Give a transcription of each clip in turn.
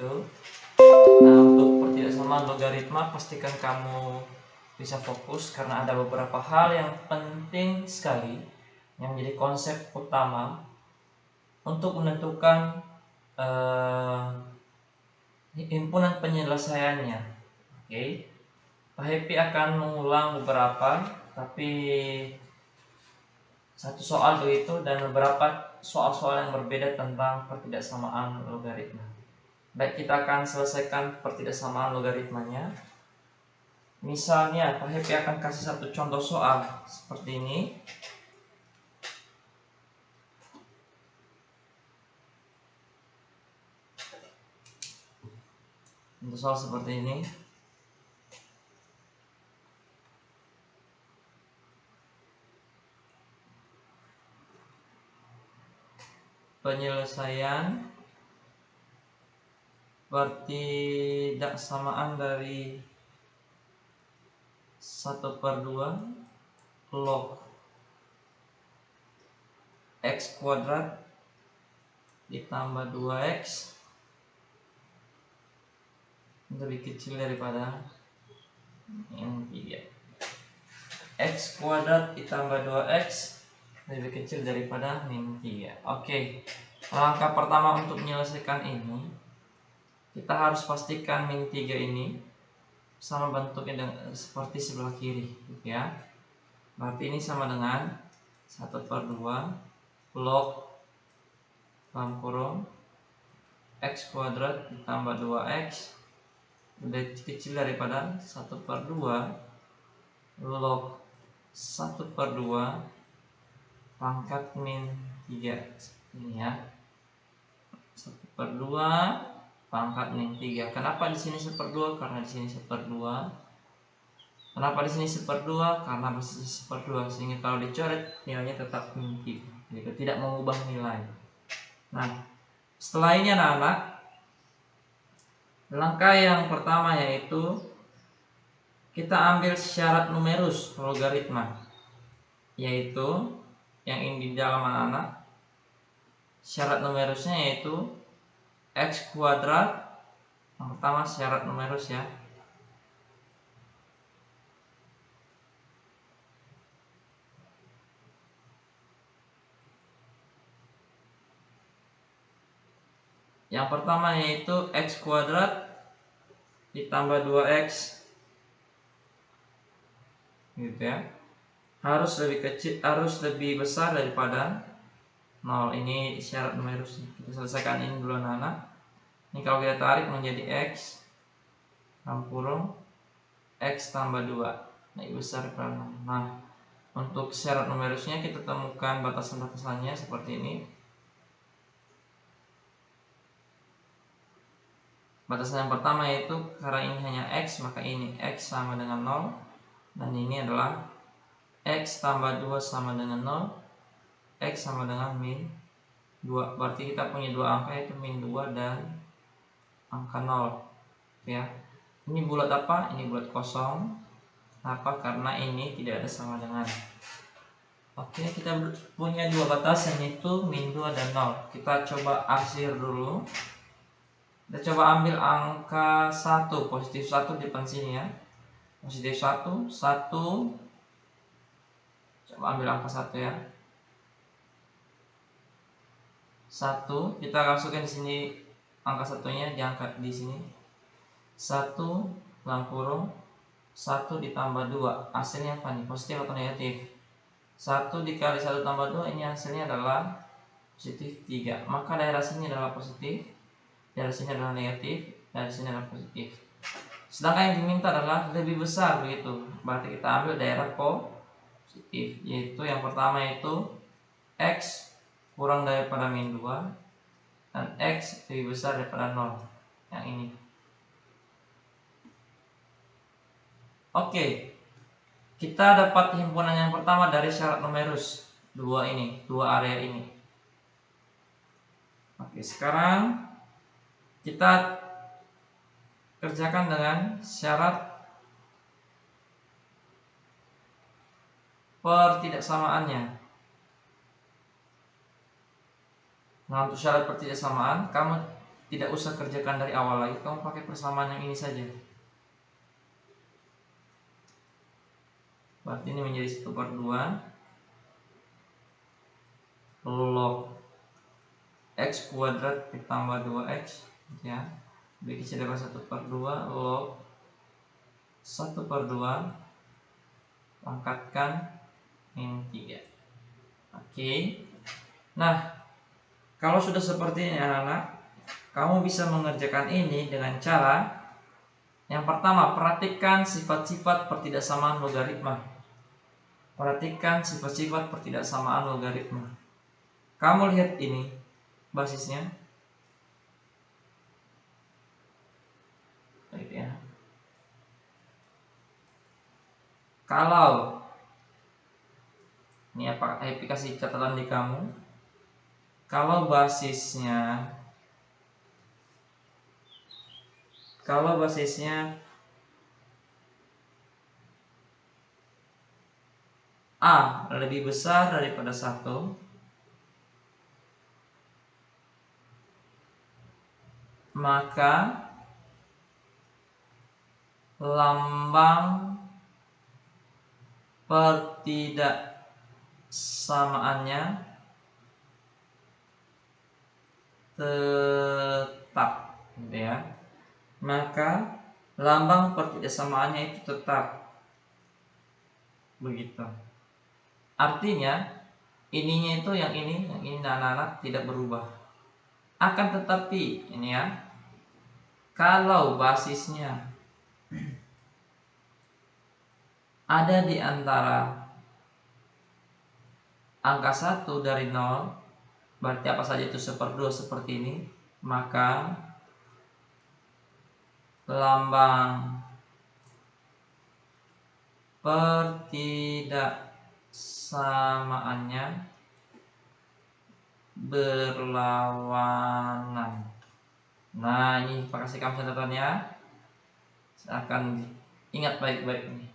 itu. Nah, untuk pertidaksamaan logaritma pastikan kamu bisa fokus karena ada beberapa hal yang penting sekali yang menjadi konsep utama untuk menentukan himpunan penyelesaiannya. Oke. Pak Happy akan mengulang beberapa, tapi satu soal begitu dan beberapa soal-soal yang berbeda tentang pertidaksamaan logaritma. Baik, kita akan selesaikan pertidaksamaan logaritmanya. Misalnya, Pak Happy akan kasih satu contoh soal seperti ini. Untuk soal seperti ini. Penyelesaian pertidaksamaan dari 1/2 log x kuadrat ditambah 2x lebih kecil daripada yang 3. X kuadrat ditambah 2x lebih kecil daripada min 3. Oke. Langkah pertama untuk menyelesaikan ini, kita harus pastikan min 3 ini sama bentuknya seperti sebelah kiri, ya. Berarti ini sama dengan 1/2 log dalam kurung x kuadrat ditambah 2x lebih kecil daripada 1/2 log 1/2 pangkat min 3. Ini ya, 1/2 pangkat min 3. Kenapa di sini 1/2? Karena di sini 1/2. Kenapa di sini 1/2? Karena masih 1/2, sehingga kalau dicoret nilainya tetap min 3. Jadi tidak mengubah nilai. Nah, setelah ini anak-anak, langkah yang pertama yaitu kita ambil syarat numerus logaritma, yaitu yang ini di dalam anak-anak. Syarat numerusnya yaitu x kuadrat. Yang pertama syarat numerus ya. Yang pertama yaitu x kuadrat ditambah 2x, gitu ya. Harus lebih besar daripada 0. Ini syarat numerus. Kita selesaikan ini dulu anak-anak. Ini kalau kita tarik menjadi x dalam kurung x tambah 2 lebih besar daripada 0. Nah, untuk syarat numerusnya kita temukan batasan-batasannya seperti ini. Batasan yang pertama yaitu karena ini hanya x, maka ini x sama dengan 0. Dan ini adalah x tambah 2 sama dengan 0. X sama dengan min 2. Berarti kita punya dua angka yaitu min 2 dan angka 0. Ya. Ini bulat apa? Ini bulat kosong. Apa? Karena ini tidak ada sama dengan. Oke, kita punya dua batasan yaitu min 2 dan 0. Kita coba arsir dulu. Kita coba ambil angka 1, positif 1 di depan sini ya. Positif 1, 1. Coba ambil angka 1 ya. 1, kita masukkan di sini angka satunya, diangkat di sini. 1 dalam kurung 1 ditambah 2. Hasilnya apa nih? Positif atau negatif? 1 dikali 1 tambah 2, ini hasilnya adalah positif 3. Maka daerah sini adalah positif, daerah sini adalah negatif, daerah sini adalah positif. Sedangkan yang diminta adalah lebih besar begitu. Berarti kita ambil daerah positif, yaitu yang pertama yaitu x kurang daripada min 2 dan x lebih besar daripada 0. Yang ini. Oke. Kita dapat himpunan yang pertama dari syarat numerus dua area ini. Oke, sekarang kita kerjakan dengan syarat pertidaksamaannya. Nah, untuk syarat pertidaksamaan, kamu tidak usah kerjakan dari awal lagi, kamu pakai persamaan yang ini saja. Berarti ini menjadi 1/2 log x kuadrat ditambah 2x, ya. B kecil dari 1/2 log 1/2 pangkatkan min 3. Oke. Nah, kalau sudah seperti ini anak-anak, kamu bisa mengerjakan ini dengan cara yang pertama, perhatikan sifat-sifat pertidaksamaan logaritma. Perhatikan sifat-sifat pertidaksamaan logaritma. Kamu lihat ini basisnya. Baik ya. Kalau ini aplikasi catatan di kamu. Kalau basisnya A lebih besar daripada 1, maka lambang pertidaksamaannya tetap, gitu ya. Maka lambang pertidaksamaannya itu tetap. Begitu. Artinya ininya itu yang ini anak-anak tidak berubah. Akan tetapi ini ya, kalau basisnya ada di antara angka 1 dari 0, berarti apa saja itu 1/2 seperti ini, maka lambang pertidaksamaannya berlawanan. Nah, ini kasih kamu catatannya. Akan ingat baik-baik ini.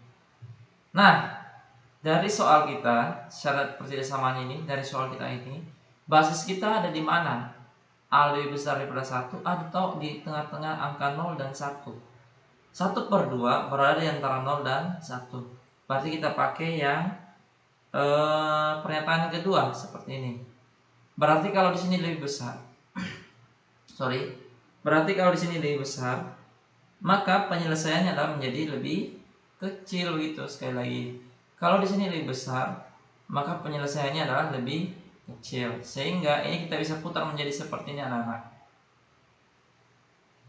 Nah, dari soal kita, syarat pertidaksamaan ini, dari soal kita ini, basis kita ada di mana? A lebih besar daripada 1 atau di tengah-tengah angka 0 dan 1. 1/2 berada di antara 0 dan 1. Berarti kita pakai yang pernyataan kedua seperti ini. Berarti kalau di sini lebih besar, berarti kalau di sini lebih besar, maka penyelesaiannya adalah menjadi lebih kecil gitu. Sekali lagi, kalau di sini lebih besar, maka penyelesaiannya adalah lebih kecil. Sehingga ini kita bisa putar menjadi seperti ini anak-anak.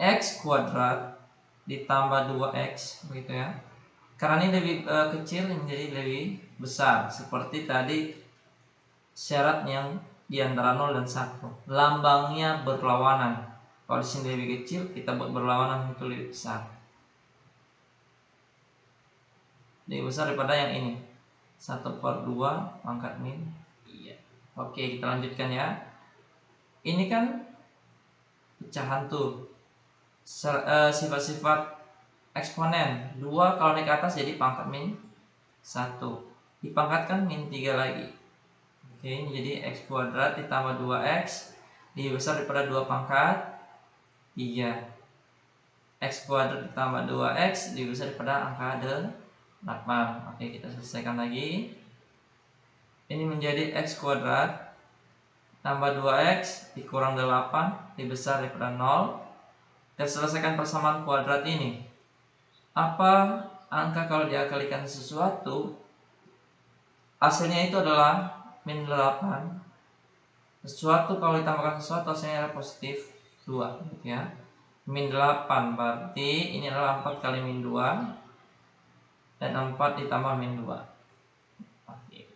X kuadrat ditambah 2x, begitu ya. Karena ini lebih kecil menjadi lebih besar, seperti tadi syarat yang di antara 0 dan 1. Lambangnya berlawanan. Kalau di sini lebih kecil, kita buat berlawanan itu lebih besar. Lebih besar daripada yang ini. 1/2 pangkat min. Iya. Oke, kita lanjutkan ya. Ini kan pecahan tuh. Sifat-sifat eksponen 2 kalau naik ke atas jadi pangkat min 1, dipangkatkan min 3 lagi. Oke, ini jadi x kuadrat ditambah 2x lebih besar daripada 2 pangkat 3. X kuadrat ditambah 2x lebih besar daripada angka 8. Oke, kita selesaikan lagi. Ini menjadi x kuadrat tambah 2x dikurang 8 lebih besar daripada 0. Kita selesaikan persamaan kuadrat ini. Apa angka kalau diakalikan sesuatu, hasilnya itu adalah min 8. Sesuatu kalau ditambahkan sesuatu hasilnya adalah positif 2, gitu ya. Min 8 berarti ini adalah 4 kali min 2 dan 4 ditambah min 2. Oke.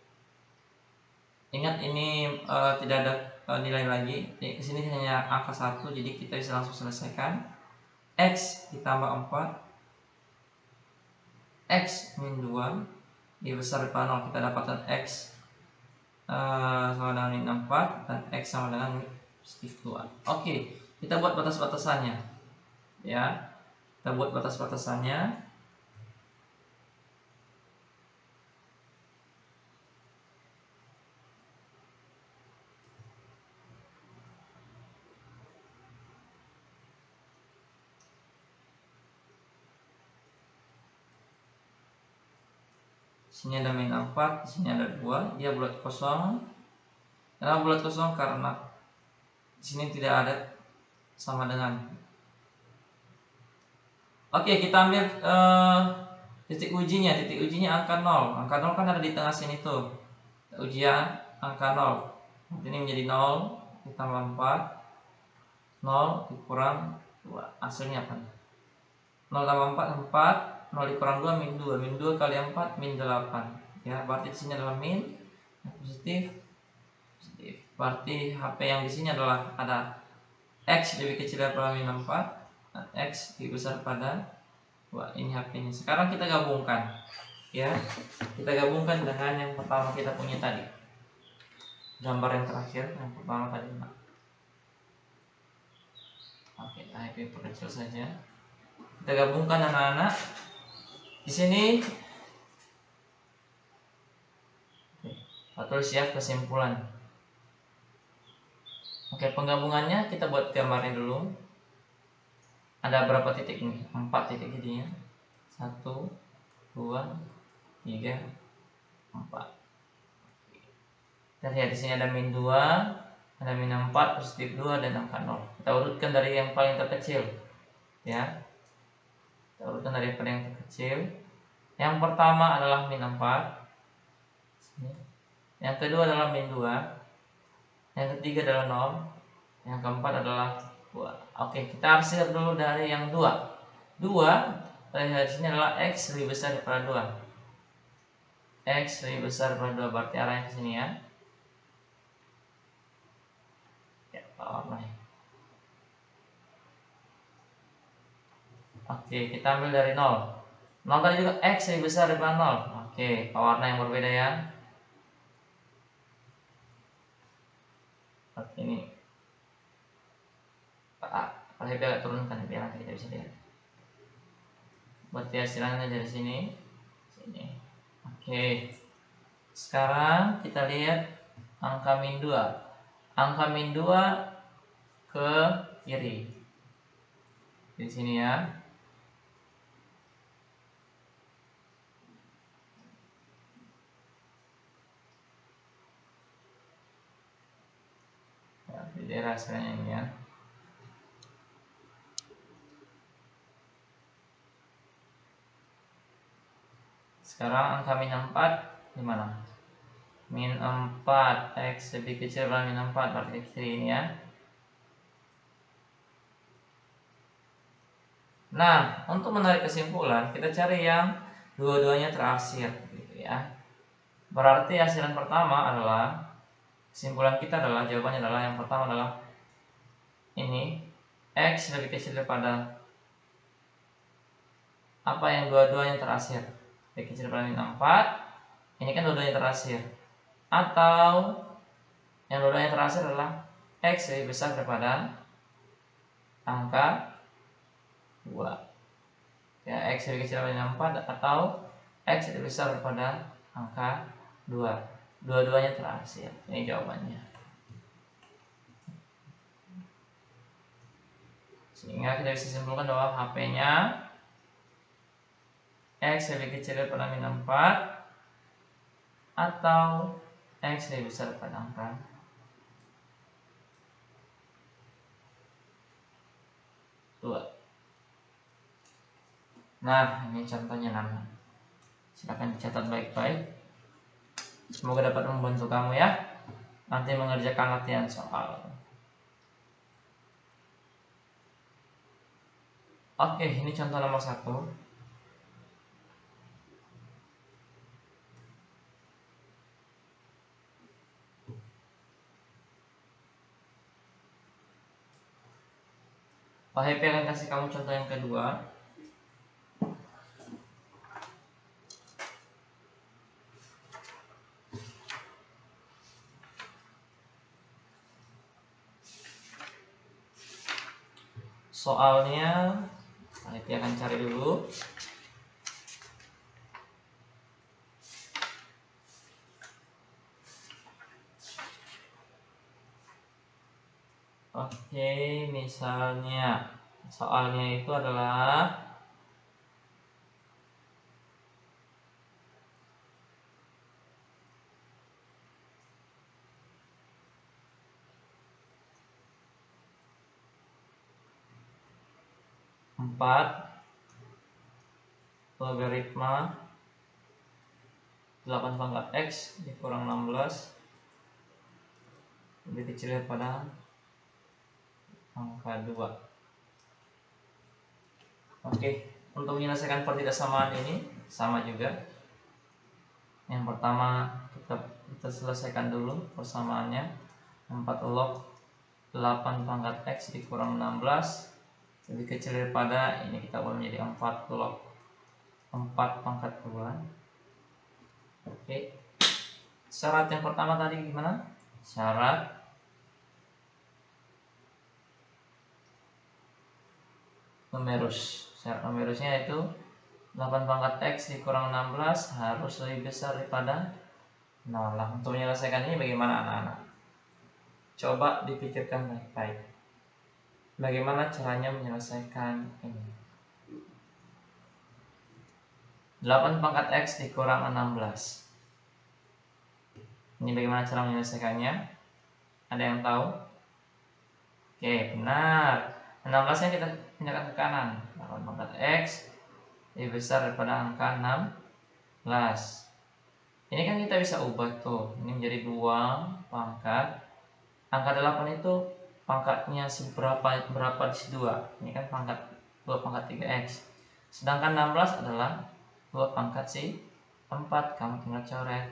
Ingat ini tidak ada nilai lagi. Di sini hanya angka 1, jadi kita bisa langsung selesaikan. X ditambah 4, X min 2 lebih besar daripada 0, kita dapatkan X sama dengan min 4 dan X sama dengan positif 2. Oke, kita buat batas-batasannya ya. Kita buat batas-batasannya. Sini ada min 4, sini ada 2, dia bulat kosong. Kenapa bulat kosong? Karena di sini tidak ada sama dengan. Oke, kita ambil titik ujinya. Titik ujinya angka 0. Angka 0 kan ada di tengah sini tuh. Ujian angka 0. Ini menjadi 0 ditambah 4, 0 dikurang 2. Hasilnya apa? 0 tambah 4, 4. 0 dikurang 2, min 2. Min 2 kali 4, min 8. Ya, berarti di sini adalah min positif. Berarti HP yang di sini adalah ada X lebih kecil daripada min 4 dan X lebih besar pada 2. Ini HP-nya. Sekarang kita gabungkan. Ya, kita gabungkan dengan yang pertama kita punya tadi. Gambar yang terakhir, yang pertama tadi. Oke, HP perkecil saja. Kita gabungkan anak-anak. Di sini tulis ya kesimpulan. Oke, penggabungannya kita buat gambarnya dulu. Ada berapa titik ini? 4 titik jadinya. 1, 2, 3, 4. Kita lihat di sini ada min 2, ada min 4, positif 2 dan angka 0. Kita urutkan dari yang paling terkecil. Ya. Kita urutkan dari yang paling terkecil. Yang pertama adalah min 4. Yang kedua adalah min 2. Yang ketiga adalah 0. Yang keempat adalah 2. Oke, kita arsir dulu dari yang 2. 2 di sini adalah X lebih besar daripada 2. X lebih besar daripada 2, berarti arahnya ke sini ya. Ya, warnanya. Oke, kita ambil dari 0. 0 tadi juga X lebih besar daripada 0. Oke, warna yang berbeda ya. Seperti ini. Kalau kita turunkan biar nanti kita bisa lihat. Berarti hasilnya dari sini. Oke. Sekarang kita lihat angka min 2. Angka min 2 ke kiri. Di sini ya. Di daerah hasilnya ini ya. Sekarang angka min 4 di mana? Min 4 X lebih kecil dari min 4, berarti ke kiri ini ya. Nah, untuk menarik kesimpulan, kita cari yang dua-duanya terarsir gitu ya. Berarti hasilan pertama adalah, kesimpulan kita adalah, jawabannya adalah yang pertama adalah ini, X lebih kecil daripada apa yang dua-duanya terarsir. Lebih kecil daripada min 4. Ini kan dua-duanya terarsir. Atau yang dua-duanya terarsir adalah X lebih besar daripada angka 2. Ya, X lebih kecil daripada 4 atau X lebih besar daripada angka 2. Dua-duanya terarsir. Ini jawabannya. Sehingga kita bisa simpulkan bahwa HP-nya X lebih kecil daripada min 4 atau X lebih besar daripada angka 2. Nah, ini contohnya nama. Silahkan dicatat baik-baik. Semoga dapat membantu kamu ya nanti mengerjakan latihan soal. Oke, ini contoh nomor 1. Pak Happy akan kasih kamu contoh yang kedua. Soalnya Pak Happy akan cari dulu. Oke, misalnya soalnya itu adalah logaritma 8 pangkat X dikurang 16 lebih kecil daripada angka 2. Oke, untuk menyelesaikan pertidaksamaan ini sama juga. Yang pertama kita selesaikan dulu persamaannya. 4 log 8 pangkat X dikurang 16 lebih kecil daripada, ini kita ubah menjadi 4 log 4 pangkat 2. Oke, syarat yang pertama tadi gimana? Syarat numerus. Syarat numerusnya itu 8 pangkat X dikurang 16 harus lebih besar daripada 0. Nah, untuk menyelesaikan ini bagaimana anak-anak? Coba dipikirkan baik-baik. Bagaimana caranya menyelesaikan ini? 8 pangkat X dikurang 16. Ini bagaimana cara menyelesaikannya? Ada yang tahu? Oke, benar. 16 nya kita pindahkan ke kanan. 8 pangkat X lebih besar daripada angka 16. Ini kan kita bisa ubah tuh. Ini menjadi 2 pangkat. Angka 8 itu pangkatnya berapa di 2? Ini kan pangkat 2 pangkat 3X. Sedangkan 16 adalah 2 pangkat 4. Kamu tinggal coret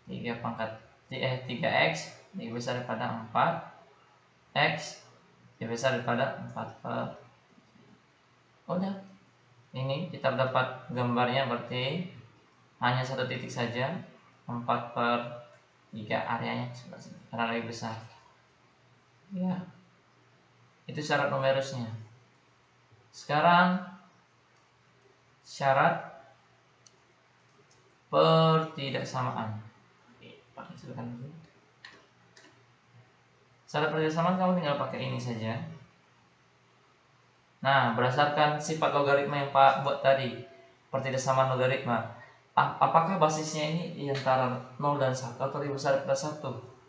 3X lebih besar daripada 4X lebih besar daripada 4 per. Udah. Ini kita dapat gambarnya, berarti hanya satu titik saja. 4 per 3 areanya karena lebih besar. Ya. Itu syarat numerusnya. Sekarang syarat pertidaksamaan. Pakai silakan dulu. Syarat pertidaksamaan kamu tinggal pakai ini saja. Nah, berdasarkan sifat logaritma yang Pak buat tadi, pertidaksamaan logaritma, apakah basisnya ini di antara 0 dan 1 atau lebih besar daripada 1?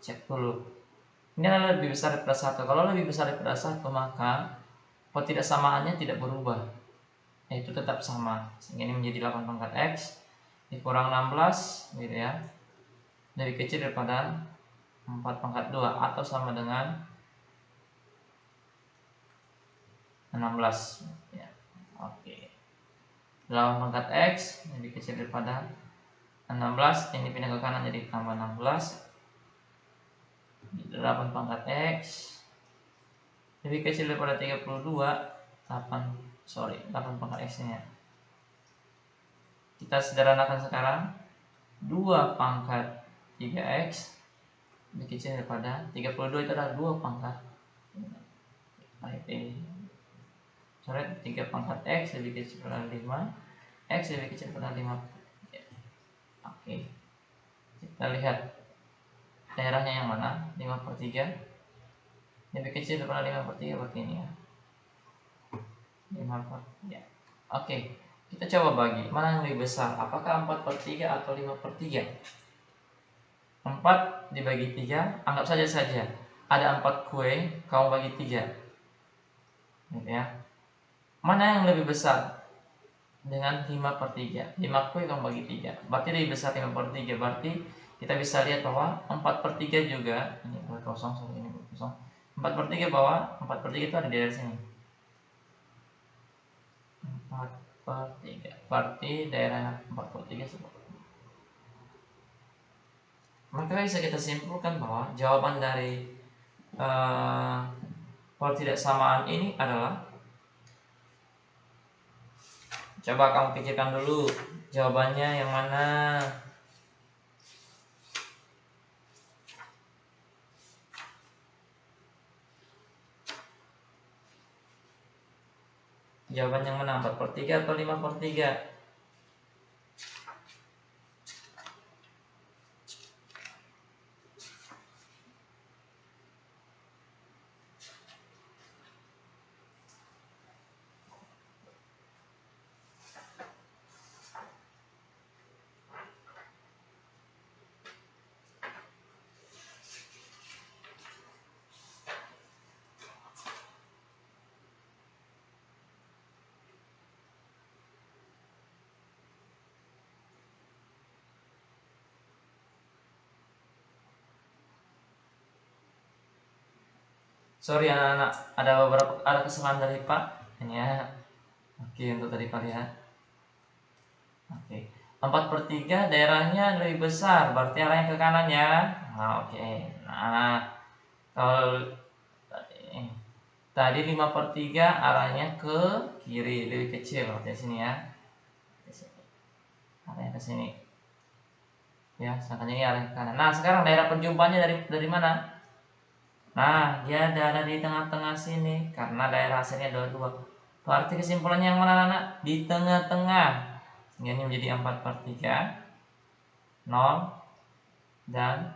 Cek dulu. Ini adalah lebih besar daripada 1. Kalau lebih besar daripada 1, maka pertidaksamaannya tidak berubah, yaitu tetap sama. Sehingga ini menjadi 8 pangkat X dikurang 16 gitu ya, lebih kecil daripada 4 pangkat 2 atau sama dengan 16 ya. Oke. 8 pangkat X lebih kecil daripada 16, ini pindah ke kanan jadi tambah 16. 8 pangkat X lebih kecil daripada 32. 8 pangkat X nya kita sederhanakan sekarang. 2 pangkat 3X lebih kecil daripada 32, itu adalah 2 pangkat. Coret 3 pangkat X lebih kecil daripada 5, X lebih kecil daripada 5. Oke, kita lihat daerahnya yang mana. 5 per 3 lebih kecil daripada 5 per 3, berarti ini ya, 5 per 3. Oke, kita coba bagi mana yang lebih besar, apakah 4 per 3 atau 5 per 3? 4 dibagi 3, anggap saja ada 4 kue, kamu bagi 3 gitu ya. Mana yang lebih besar dengan 5 per 3? 5 kue kamu bagi 3, berarti lebih besar 5 per 3. Berarti kita bisa lihat bahwa 4 per 3 juga, ini kosong, ini kosong. 4 per 3 bahwa 4 per 3 itu ada di daerah sini. 4 per 3, berarti daerah 4 per 3 seperti ini. Maka bisa kita simpulkan bahwa jawaban dari pertidaksamaan ini adalah, coba kamu pikirkan dulu jawabannya yang mana. Jawaban yang mana? 4 per 3 atau 5 per 3? Sorry anak-anak, ada kesalahan dari Pak. Ini ya. Oke, untuk tadi Pak lihat. Oke. 4/3 daerahnya lebih besar, berarti arahnya ke kanan ya. Nah, oke. Nah, kalau tadi 5/3 arahnya ke kiri, lebih kecil, berarti sini ya. Arahnya ke sini. Ya, sedangkan ini arah ke kanan. Nah, sekarang daerah perjumpaannya dari mana? Nah, dia ada di tengah-tengah sini karena daerah hasilnya adalah 2. Berarti kesimpulannya yang mana, anak? Di tengah-tengah. Ini menjadi 4/3, 0, dan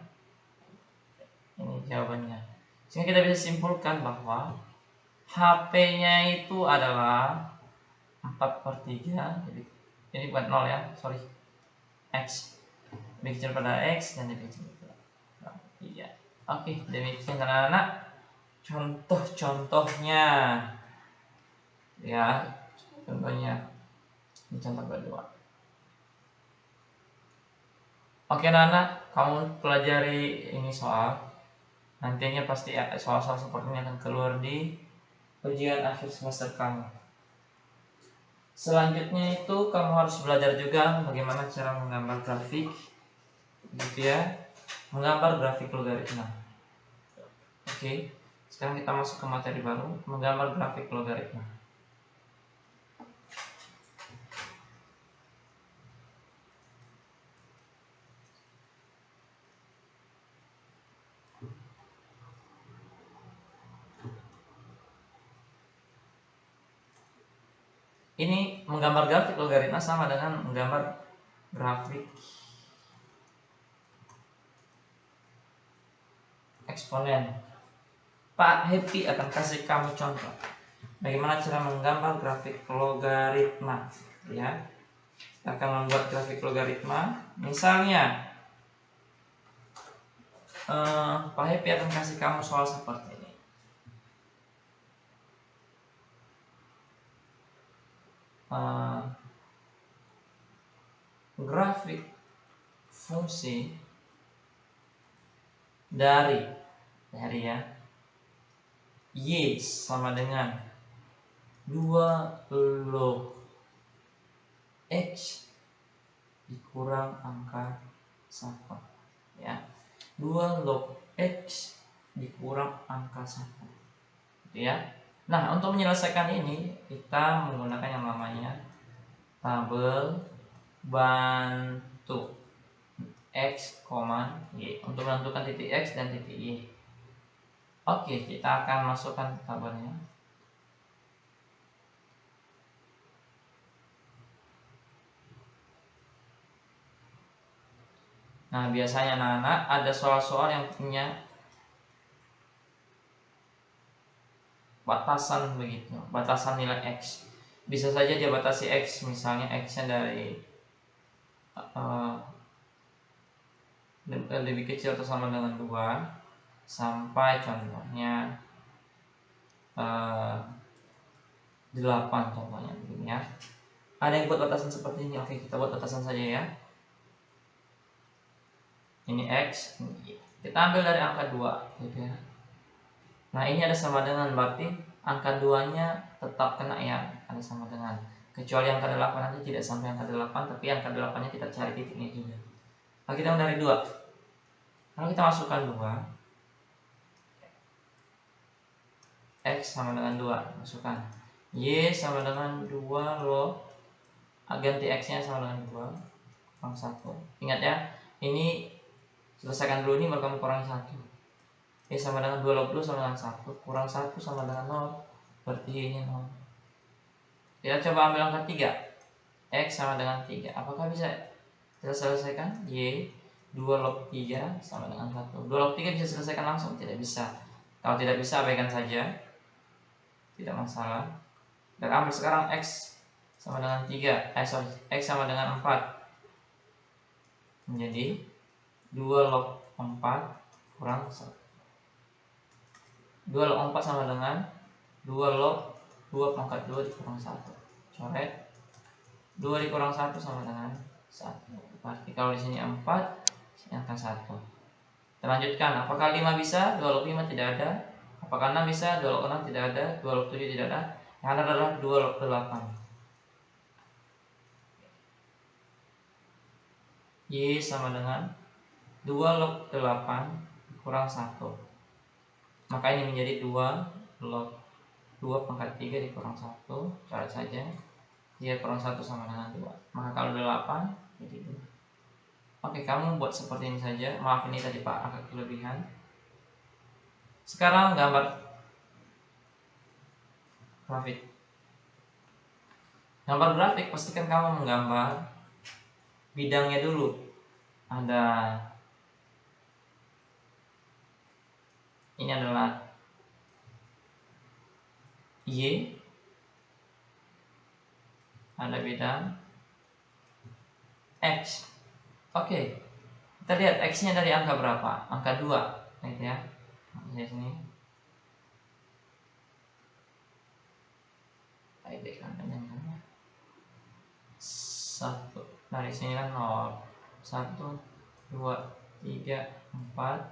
ini jawabannya. Sehingga kita bisa simpulkan bahwa HP-nya itu adalah 4/3. Jadi ini bukan 0 ya, sorry. X lebih kecil pada X dan lebih kecil pada 3. Oke, demikian anak-anak contoh-contohnya. Ya, contohnya ini contoh kedua. Oke anak-anak, kamu pelajari ini soal. Nantinya pasti soal-soal seperti ini akan keluar di ujian akhir semester kamu. Selanjutnya itu kamu harus belajar juga bagaimana cara menggambar grafik, gitu ya, menggambar grafik logaritma. Oke, sekarang kita masuk ke materi baru, menggambar grafik logaritma. Ini menggambar grafik logaritma sama dengan menggambar grafik eksponen. Pak Happy akan kasih kamu contoh bagaimana cara menggambar grafik logaritma, ya. Kita akan membuat grafik logaritma. Misalnya Pak Happy akan kasih kamu soal seperti ini. Grafik fungsi dari ya Y sama dengan 2 log X dikurang angka 1, ya. 2 log X dikurang angka 1, gitu ya. Nah, untuk menyelesaikan ini kita menggunakan yang namanya tabel bantu X, Y untuk menentukan titik X dan titik Y. Oke, kita akan masukkan tabelnya. Nah, biasanya anak-anak ada soal-soal yang punya batasan begitu, batasan nilai X. Bisa saja dia batasi X, misalnya X-nya dari lebih kecil atau sama dengan 2 sampai contohnya 8 contohnya begini ya. Ada yang buat batasan seperti ini. Oke, kita buat batasan saja ya. Ini X, ini Y. Kita ambil dari angka 2 gitu ya. Nah, ini ada sama dengan, berarti angka 2-nya tetap kena ya, ada sama dengan. Kecuali angka 8 nanti tidak sampai angka 8, tapi angka 8-nya kita cari titiknya juga. Nah, kita ambil dari 2. Kalau kita masukkan 2, X sama dengan 2, masukkan. Y sama dengan 2 log, ganti X-nya sama dengan 2 kurang 1. Ingat ya, ini selesaikan dulu ini, baru kamu kurangi 1. Y sama dengan 2 log 2 sama dengan 1, kurang 1 sama dengan 0, berarti Y-nya 0. Kita coba ambil angka 3, X sama dengan 3. Apakah bisa kita selesaikan? Y 2 log 3 sama dengan 1. 2 log 3 bisa selesaikan langsung? Tidak bisa. Kalau tidak bisa, abaikan saja, tidak masalah. Dan ambil sekarang X sama dengan 3, X sama dengan 4, menjadi 2 log 4 kurang 1. 2 log 4 sama dengan 2 log 2 pangkat 2 dikurang 1. Coret. 2 dikurang 1 sama dengan 1. Berarti kalau di sini 4, sini angka 1. Kita lanjutkan. Apakah 5 bisa? 2 log 5 tidak ada. Apakah 6 bisa? 2 log 6 tidak ada, 2 log 7 tidak ada. Yang ada adalah 2 log 8. Y sama dengan 2 log 8 kurang 1. Maka ini menjadi 2 log 2 pangkat 3 dikurang 1. Coret saja. Y kurang 1 sama dengan 2. Maka kalau 8 jadi 2. Oke, kamu buat seperti ini saja. Maaf, ini tadi Pak agak kelebihan. Sekarang gambar grafik. Gambar grafik, pastikan kamu menggambar bidangnya dulu. Ada, ini adalah Y, ada bidang X. Oke, kita lihat X-nya dari angka berapa? Angka 2, gitu ya. Di sini. Satu dari sini kan 0, 1, 2, 3, 4,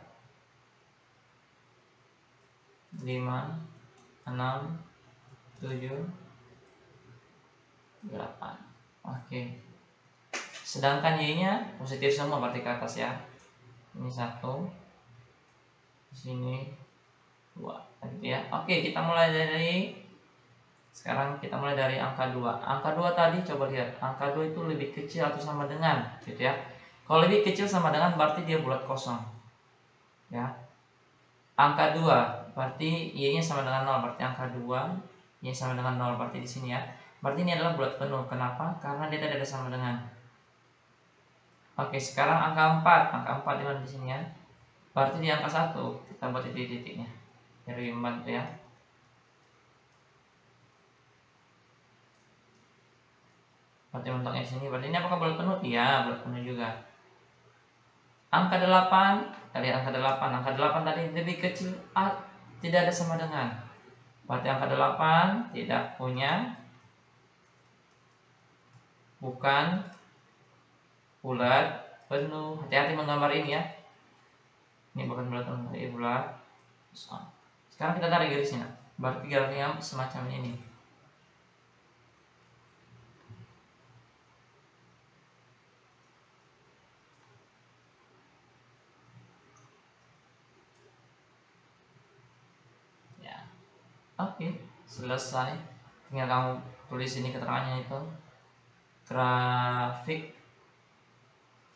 5, 6, 7, 8. Oke. Sedangkan Y-nya positif semua, berarti ke atas ya. Ini 1, di sini 2, gitu ya. Oke, kita mulai dari sekarang kita mulai dari angka 2. Angka 2 tadi coba lihat, angka 2 itu lebih kecil atau sama dengan, gitu ya. Kalau lebih kecil sama dengan berarti dia bulat kosong. Ya. Angka 2 berarti Y-nya sama dengan 0, berarti angka 2 Y sama dengan 0, berarti di sini ya. Berarti ini adalah bulat penuh. Kenapa? Karena dia tidak ada sama dengan. Oke, sekarang angka 4. Angka 4 di mana di sini ya? Berarti di angka 1 kita buat titik-titiknya. Biar lebih membantu ya. Berarti mentoknya di sini. Berarti ini apakah bulat penuh? Iya, bulat penuh juga. Angka 8, tadi angka 8. Angka 8 tadi lebih kecil, tidak ada sama dengan. Berarti angka 8 tidak punya, bukan bulat penuh. Hati-hati menggambar ini ya. Ini bukan bulat penuh, ini bulat. Sekarang kita tarik garisnya. Berarti garisnya semacam ini. Ya. Oke, selesai. Tinggal kamu tulis ini keterangannya itu. Grafik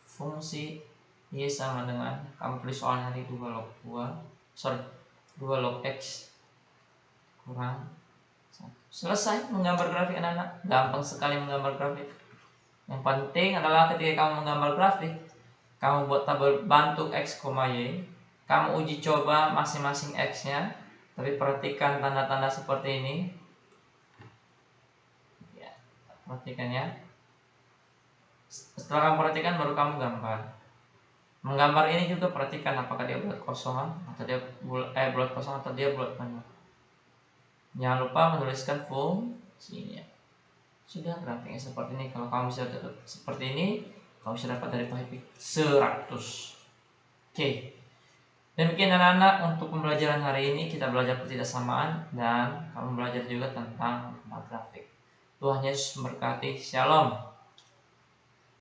fungsi Y sama dengan, kamu tulis soalnya di 2 log 2 log X kurang 1. Selesai menggambar grafik anak-anak. Gampang sekali menggambar grafik. Yang penting adalah ketika kamu menggambar grafik, kamu buat tabel bentuk X, Y. Kamu uji coba masing-masing X-nya. Tapi perhatikan tanda-tanda seperti ini. Ya, perhatikan ya. Setelah kamu perhatikan baru kamu gambar. Menggambar ini juga perhatikan apakah dia bulat kosongan atau dia bulat kosong atau dia bulat penuh. Jangan lupa menuliskan fungsinya. Sudah, grafiknya seperti ini. Kalau kamu bisa dapat seperti ini, kamu bisa dapat dari Pahipik 100. Oke. Demikian anak-anak untuk pembelajaran hari ini. Kita belajar ketidaksamaan dan kamu belajar juga tentang grafik. Tuhan Yesus memberkati. Shalom.